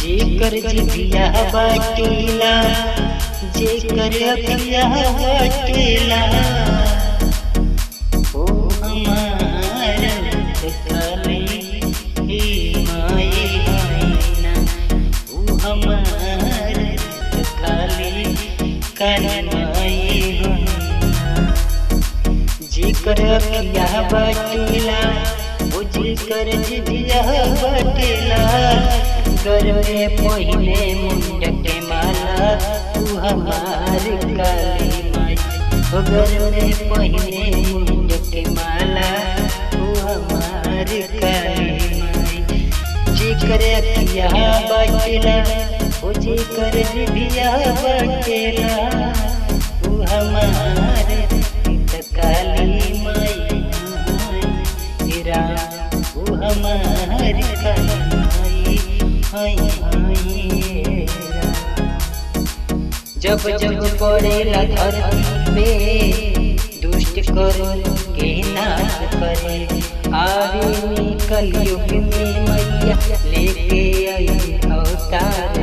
जेकर जिभिया बाटेला जेकर अखिया बाटेला ओ हमार काली हे माई हैना ओ हमार काली काली माई हैना जेकर अखिया बाटेला ओ जेकर जिभिया बाटेला घर में पहिने मुंड के माला तू हमार काली माई ओ घर में पहिने मुंड के माला तू हमार काली माई जेकर अखिया बाटेला ओ जेकर जिभिया बाटेला तू हमार काली माई हेरा तू हमार काली जब जब पड़ेला धरती पे दुष्ट करो के नाश करे आवे कलयुग में मैया लेके आई अवतार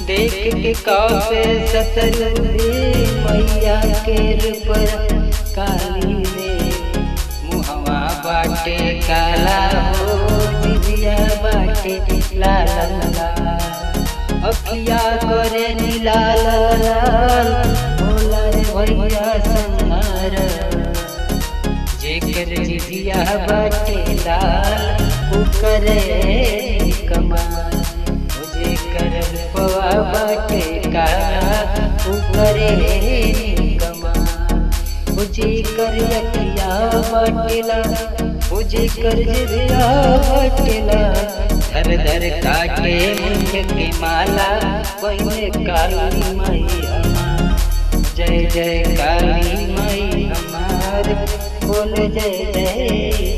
देख के काफे सतरू मैया के रूप काली रे मुहवा बाटे काला हो जिभिया बाटे लाल लाल अखिया करे नीला लाल भोला रे भैया संहार जेकर जिभिया बाटे लाल उ करे कमाल जेकर रूपवा बाटे काला उ करे कमाल जेकर अखिया बाटेला ओ जेकर जिभिया बाटेला धर धर काटे मुंड के माला वही काली माई हमार जय जय काली माई हमार बोल जय जय।